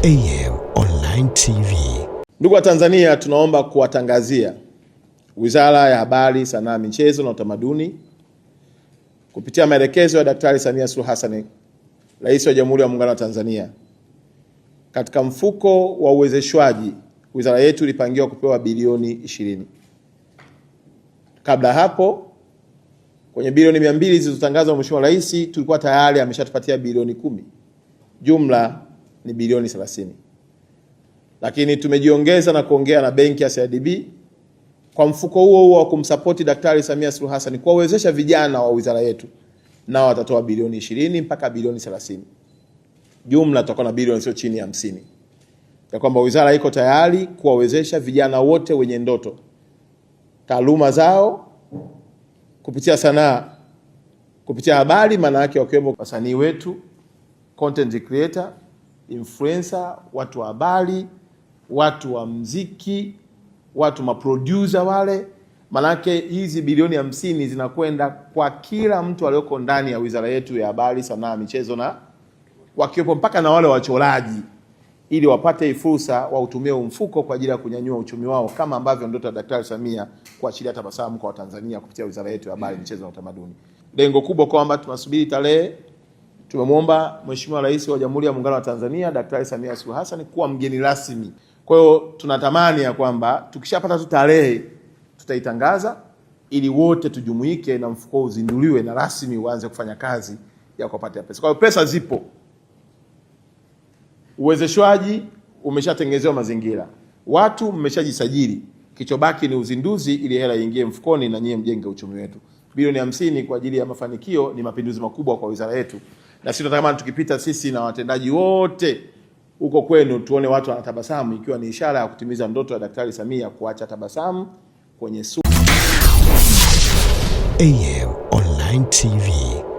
AM Online TV. Ndugu wa Tanzania, tunaomba kuwatangazia Wizara ya Habari, Sanaa, Michezo na Utamaduni kupitia maelekezo ya Daktari Samia Suluhu Hassan, Rais wa Jamhuri ya Muungano wa Tanzania, katika mfuko wa uwezeshwaji wizara yetu ilipangiwa kupewa bilioni 20. Kabla hapo kwenye bilioni 200 zilizotangazwa na Mheshimiwa Rais tulikuwa tayari ameshatupatia bilioni 10. Jumla ni bilioni 30. Lakini tumejiongeza na kuongea na benki ya CRDB kwa mfuko huo wa kumsapoti Daktari Samia Suluhu Hassan kuwawezesha vijana wa wizara yetu, nao watatoa bilioni 20 mpaka bilioni 30. Jumla tutakuwa na bilioni sio chini ya 50. Ya kwamba wizara iko tayari kuwawezesha vijana wote wenye ndoto, taaluma zao kupitia sanaa, kupitia habari, maana yake wakiwemo wasanii wetu, content creator, influencer, watu wa habari, watu wa mziki, watu maproducer wale. Manake hizi bilioni 50 zinakwenda kwa kila mtu aliyoko ndani ya wizara yetu ya habari, sanaa, michezo na wakiwepo mpaka na wale wachoraji, ili wapate fursa wa utumie mfuko kwa ajili ya kunyanyua uchumi wao, kama ambavyo ndoto ya Daktari Samia kuachilia tabasamu kwa Watanzania kupitia wizara yetu ya habari, michezo na utamaduni. Lengo kubwa kwamba tunasubiri tarehe. Tumemwomba Mheshimiwa Rais wa Jamhuri ya Muungano wa Tanzania Daktari Samia Suluhu Hassan kuwa mgeni rasmi. Kwa hiyo tunatamani ya kwamba tukishapata tu tarehe tutaitangaza ili wote tujumuike na mfuko uzinduliwe na rasmi uanze kufanya kazi ya kupata pesa. Kwa hiyo pesa zipo. Uwezeshwaji umeshatengenezewa mazingira. Watu mmeshajisajili. Kichobaki ni uzinduzi ili hela iingie mfukoni na nyie mjenge uchumi wetu. Bilioni 50 kwa ajili ya mafanikio ni mapinduzi makubwa kwa wizara yetu. Na sisi tunatamani tukipita sisi na watendaji wote huko kwenu tuone watu wanatabasamu, ikiwa ni ishara ya kutimiza ndoto ya Daktari Samia kuacha tabasamu kwenye AM Online TV.